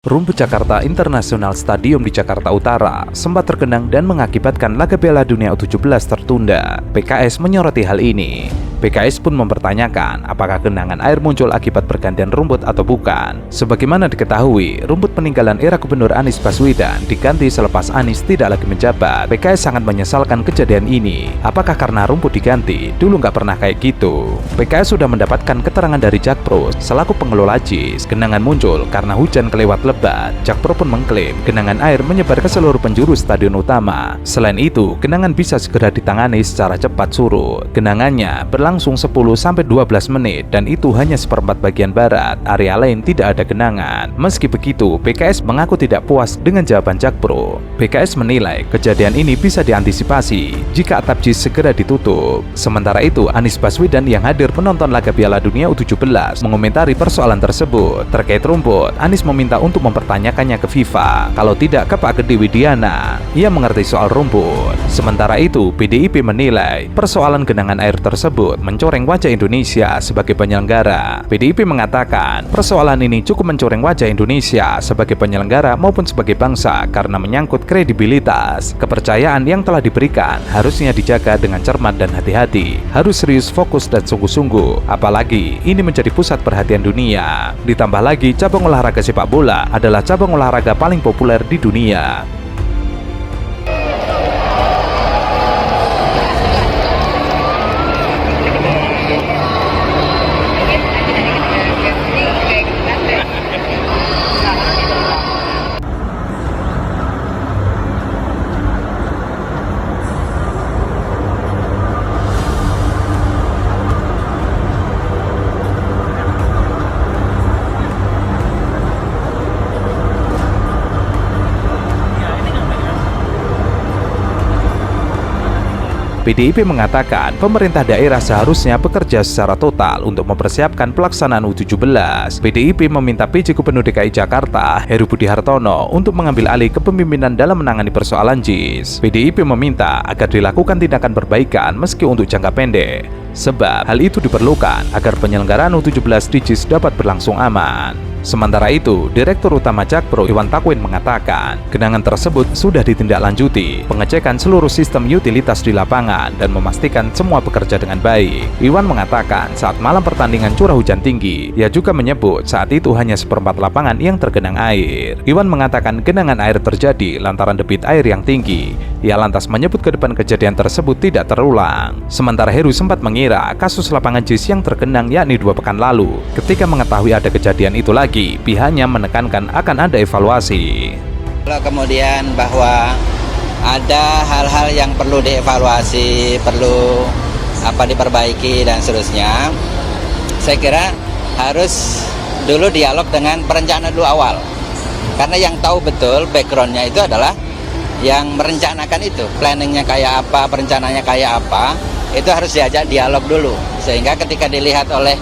Rumput Jakarta International Stadium di Jakarta Utara sempat tergenang dan mengakibatkan laga Piala Dunia U17 tertunda. PKS menyoroti hal ini. PKS pun mempertanyakan apakah genangan air muncul akibat pergantian rumput atau bukan. Sebagaimana diketahui, rumput peninggalan era Gubernur Anies Baswedan diganti selepas Anies tidak lagi menjabat. PKS sangat menyesalkan kejadian ini. Apakah karena rumput diganti? Dulu nggak pernah kayak gitu. PKS sudah mendapatkan keterangan dari Jakpro selaku pengelola JIS. Genangan muncul karena hujan kelewat lebat. Jakpro pun mengklaim genangan air menyebar ke seluruh penjuru stadion utama. Selain itu, genangan bisa segera ditangani secara cepat surut. Genangannya berlangsung 10-12 menit dan itu hanya seperempat bagian barat. Area lain tidak ada genangan. Meski begitu, PKS mengaku tidak puas dengan jawaban Jakpro. PKS menilai kejadian ini bisa diantisipasi jika atap JIS segera ditutup. Sementara itu, Anies Baswedan yang hadir menonton laga Piala Dunia U17 mengomentari persoalan tersebut. Terkait rumput, Anies meminta untuk mempertanyakannya ke FIFA, kalau tidak ke Pak Gede Widiana. Ia mengerti soal rumput. Sementara itu, PDIP menilai persoalan genangan air tersebut mencoreng wajah Indonesia sebagai penyelenggara. PDIP mengatakan persoalan ini cukup mencoreng wajah Indonesia sebagai penyelenggara maupun sebagai bangsa karena menyangkut kredibilitas. Kepercayaan yang telah diberikan harusnya dijaga dengan cermat dan hati-hati. Harus serius, fokus, dan sungguh-sungguh. Apalagi ini menjadi pusat perhatian dunia. Ditambah lagi cabang olahraga sepak bola adalah cabang olahraga paling populer di dunia. PDIP mengatakan pemerintah daerah seharusnya bekerja secara total untuk mempersiapkan pelaksanaan U17. PDIP meminta PJ Gubernur DKI Jakarta, Heru Budi Hartono, untuk mengambil alih kepemimpinan dalam menangani persoalan JIS. PDIP meminta agar dilakukan tindakan perbaikan meski untuk jangka pendek, sebab hal itu diperlukan agar penyelenggaraan U17 di JIS dapat berlangsung aman. Sementara itu, Direktur Utama Jakpro Iwan Takwin mengatakan genangan tersebut sudah ditindaklanjuti pengecekan seluruh sistem utilitas di lapangan dan memastikan semua bekerja dengan baik. Iwan mengatakan saat malam pertandingan curah hujan tinggi, ia juga menyebut saat itu hanya seperempat lapangan yang tergenang air. Iwan mengatakan genangan air terjadi lantaran debit air yang tinggi. Ia lantas menyebut ke depan kejadian tersebut tidak terulang. Sementara Heru sempat mengira kasus lapangan JIS yang tergenang yakni 2 pekan lalu. Ketika mengetahui ada kejadian itu lagi, pihaknya menekankan akan ada evaluasi. Kalau kemudian bahwa ada hal-hal yang perlu dievaluasi, perlu diperbaiki dan seterusnya, saya kira harus dulu dialog dengan perencanaan dulu awal. Karena yang tahu betul backgroundnya itu adalah yang merencanakan itu, planningnya kayak apa, perencanaannya kayak apa, itu harus diajak dialog dulu. Sehingga ketika dilihat oleh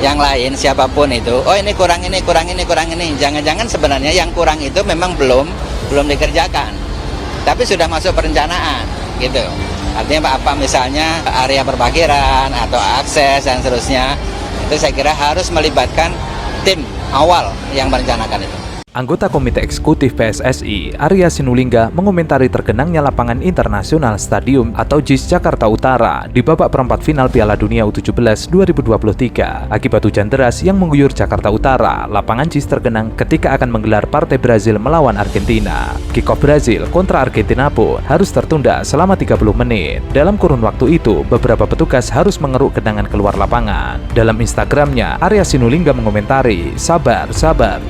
yang lain, siapapun itu, oh ini kurang ini, kurang ini, kurang ini. Jangan-jangan sebenarnya yang kurang itu memang belum dikerjakan, tapi sudah masuk perencanaan, gitu. Artinya apa misalnya area parkiran atau akses dan seterusnya, itu saya kira harus melibatkan tim awal yang merencanakan itu. Anggota Komite Eksekutif PSSI, Arya Sinulinga, mengomentari tergenangnya lapangan Internasional Stadium atau JIS Jakarta Utara di babak perempat final Piala Dunia U17 2023. Akibat hujan deras yang mengguyur Jakarta Utara, lapangan JIS tergenang ketika akan menggelar partai Brazil melawan Argentina. Kick-off Brazil kontra Argentina pun harus tertunda selama 30 menit. Dalam kurun waktu itu, beberapa petugas harus mengeruk genangan keluar lapangan. Dalam Instagramnya, Arya Sinulinga mengomentari, sabar,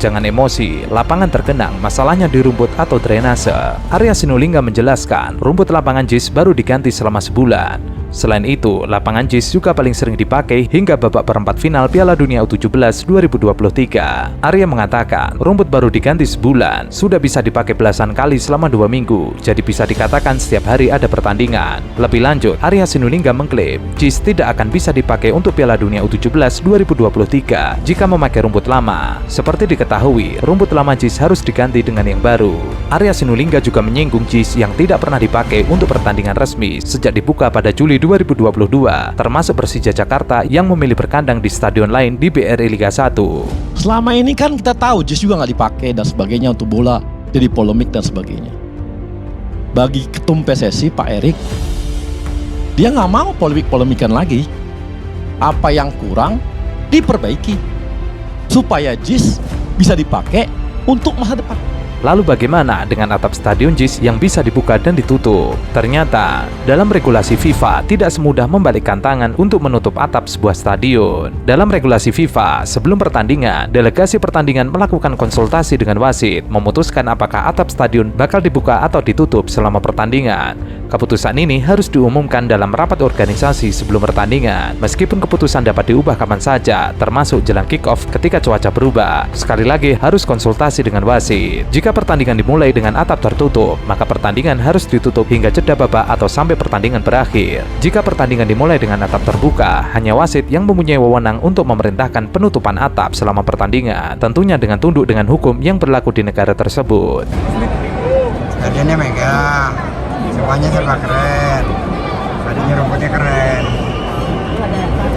jangan emosi. Lapangan tergenang, masalahnya di rumput atau drainase. Arya Sinulinga menjelaskan, rumput lapangan JIS baru diganti selama sebulan. Selain itu, lapangan JIS juga paling sering dipakai hingga babak perempat final Piala Dunia U17 2023. Arya mengatakan, rumput baru diganti sebulan, sudah bisa dipakai belasan kali selama 2 minggu, jadi bisa dikatakan setiap hari ada pertandingan. Lebih lanjut, Arya Sinulinga mengklaim, JIS tidak akan bisa dipakai untuk Piala Dunia U17 2023 jika memakai rumput lama. Seperti diketahui, rumput lama JIS harus diganti dengan yang baru. Arya Sinulinga juga menyinggung JIS yang tidak pernah dipakai untuk pertandingan resmi sejak dibuka pada Juli 2022, termasuk Persija Jakarta yang memilih berkandang di stadion lain di BRI Liga 1. Selama ini kan kita tahu JIS juga nggak dipakai dan sebagainya untuk bola, jadi polemik dan sebagainya. Bagi ketum PSSI Pak Erik, dia nggak mau polemik-polemikan lagi. Apa yang kurang diperbaiki supaya JIS bisa dipakai untuk masa depan. Lalu bagaimana dengan atap stadion JIS yang bisa dibuka dan ditutup? Ternyata, dalam regulasi FIFA tidak semudah membalikkan tangan untuk menutup atap sebuah stadion. Dalam regulasi FIFA, sebelum pertandingan, delegasi pertandingan melakukan konsultasi dengan wasit, memutuskan apakah atap stadion bakal dibuka atau ditutup selama pertandingan. Keputusan ini harus diumumkan dalam rapat organisasi sebelum pertandingan, meskipun keputusan dapat diubah kapan saja, termasuk jelang kick-off ketika cuaca berubah. Sekali lagi, harus konsultasi dengan wasit. Jika pertandingan dimulai dengan atap tertutup, maka pertandingan harus ditutup hingga jeda babak atau sampai pertandingan berakhir. Jika pertandingan dimulai dengan atap terbuka, hanya wasit yang mempunyai wewenang untuk memerintahkan penutupan atap selama pertandingan, tentunya dengan tunduk dengan hukum yang berlaku di negara tersebut. Stadionnya megah, semuanya serba keren, tadinya rumputnya keren.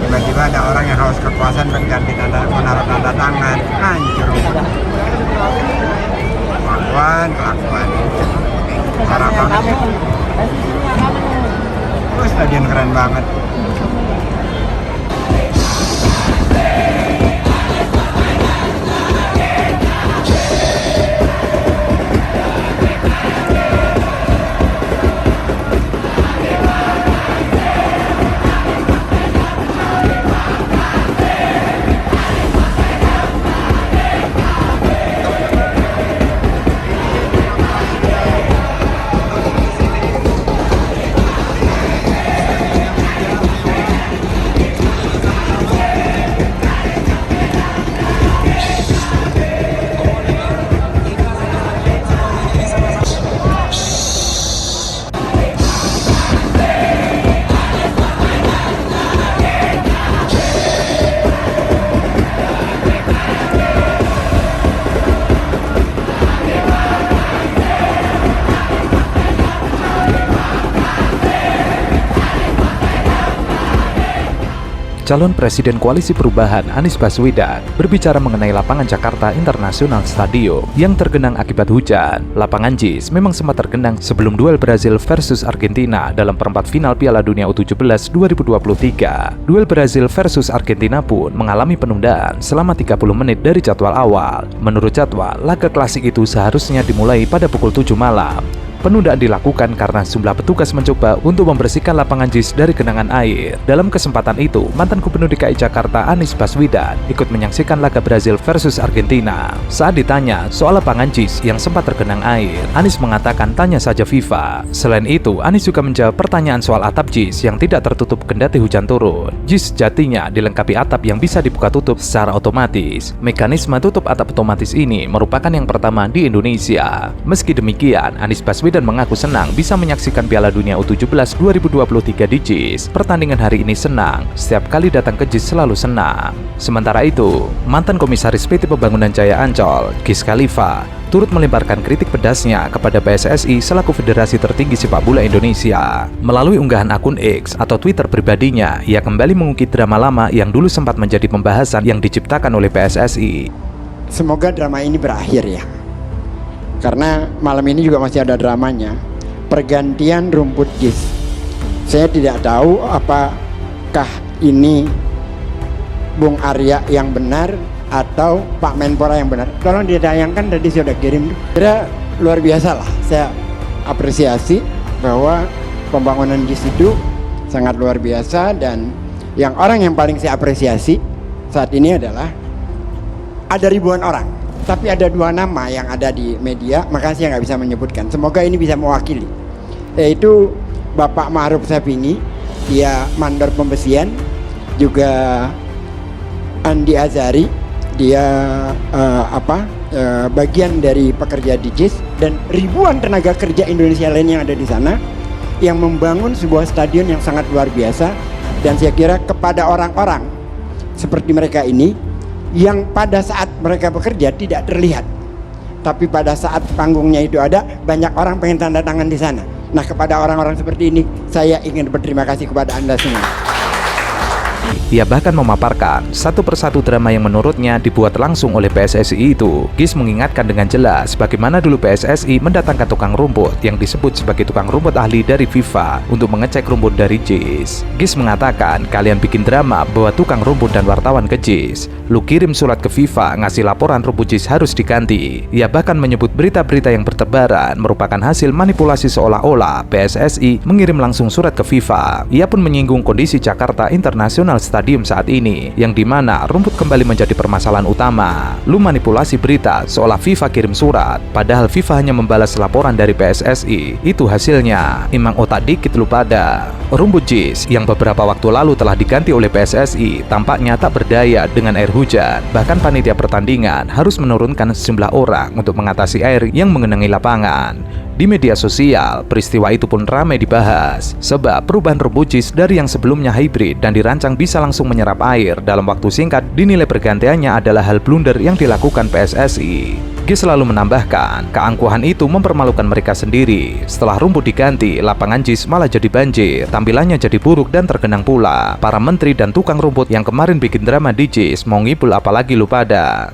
Tiba-tiba ada orang yang haus kekuasaan mengganti menaruh tanda tangan, hancur. Kelakuan parah banget. Stadion keren banget. Calon Presiden Koalisi Perubahan Anies Baswedan berbicara mengenai lapangan Jakarta International Stadium yang tergenang akibat hujan. Lapangan JIS memang sempat tergenang sebelum duel Brazil versus Argentina dalam perempat final Piala Dunia U17 2023. Duel Brazil versus Argentina pun mengalami penundaan selama 30 menit dari jadwal awal. Menurut jadwal, laga klasik itu seharusnya dimulai pada pukul 7 malam. Penundaan dilakukan karena sejumlah petugas mencoba untuk membersihkan lapangan JIS dari genangan air. Dalam kesempatan itu, mantan Gubernur DKI Jakarta Anies Baswedan ikut menyaksikan laga Brazil versus Argentina. Saat ditanya soal lapangan JIS yang sempat tergenang air, Anies mengatakan tanya saja FIFA. Selain itu, Anies juga menjawab pertanyaan soal atap JIS yang tidak tertutup kendati hujan turun. JIS sejatinya dilengkapi atap yang bisa dibuka tutup secara otomatis. Mekanisme tutup atap otomatis ini merupakan yang pertama di Indonesia. Meski demikian, Anies Baswedan dan mengaku senang bisa menyaksikan Piala Dunia U17 2023 di JIS. Pertandingan hari ini senang, setiap kali datang ke JIS selalu senang. Sementara itu, mantan Komisaris PT Pembangunan Jaya Ancol, Giz Khalifa, turut melemparkan kritik pedasnya kepada PSSI selaku federasi tertinggi sepak bola Indonesia. Melalui unggahan akun X atau Twitter pribadinya, ia kembali mengungkit drama lama yang dulu sempat menjadi pembahasan yang diciptakan oleh PSSI. Semoga drama ini berakhir ya. Karena malam ini juga masih ada dramanya, pergantian rumput JIS. Saya tidak tahu apakah ini Bung Arya yang benar atau Pak Menpora yang benar. Tolong ditayangkan, tadi saya sudah kirim. Kira luar biasa lah, saya apresiasi bahwa pembangunan JIS itu sangat luar biasa. Dan orang yang paling saya apresiasi saat ini adalah ada ribuan orang, tapi ada dua nama yang ada di media, makanya saya nggak bisa menyebutkan. Semoga ini bisa mewakili, yaitu Bapak Ma'ruf Sapini, dia mandor pembesian, juga Andi Azari, dia bagian dari pekerja di JIS, dan ribuan tenaga kerja Indonesia lain yang ada di sana, yang membangun sebuah stadion yang sangat luar biasa. Dan saya kira kepada orang-orang seperti mereka ini, yang pada saat mereka bekerja tidak terlihat, tapi pada saat panggungnya itu ada, banyak orang pengen tanda tangan di sana. Nah, kepada orang-orang seperti ini, saya ingin berterima kasih kepada Anda semua. Ia bahkan memaparkan satu persatu drama yang menurutnya dibuat langsung oleh PSSI itu. Gis mengingatkan dengan jelas bagaimana dulu PSSI mendatangkan tukang rumput yang disebut sebagai tukang rumput ahli dari FIFA untuk mengecek rumput dari JIS. Gis mengatakan, kalian bikin drama bawa tukang rumput dan wartawan ke JIS. Lu kirim surat ke FIFA ngasih laporan rumput JIS harus diganti. Ia bahkan menyebut berita-berita yang bertebaran merupakan hasil manipulasi seolah-olah PSSI mengirim langsung surat ke FIFA. Ia pun menyinggung kondisi Jakarta International Stadium saat ini, yang dimana rumput kembali menjadi permasalahan utama. Lu manipulasi berita seolah FIFA kirim surat, padahal FIFA hanya membalas laporan dari PSSI. Itu hasilnya. Emang otak dikit lu pada. Rumput JIS yang beberapa waktu lalu telah diganti oleh PSSI tampaknya tak berdaya dengan air hujan. Bahkan panitia pertandingan harus menurunkan sejumlah orang untuk mengatasi air yang mengenangi lapangan. Di media sosial, peristiwa itu pun ramai dibahas, sebab perubahan rumput JIS dari yang sebelumnya hybrid dan dirancang bisa langsung menyerap air dalam waktu singkat dinilai pergantiannya adalah hal blunder yang dilakukan PSSI. Gis selalu menambahkan, keangkuhan itu mempermalukan mereka sendiri. Setelah rumput diganti, lapangan JIS malah jadi banjir, tampilannya jadi buruk dan tergenang pula. Para menteri dan tukang rumput yang kemarin bikin drama di JIS mau ngibul apalagi lu pada.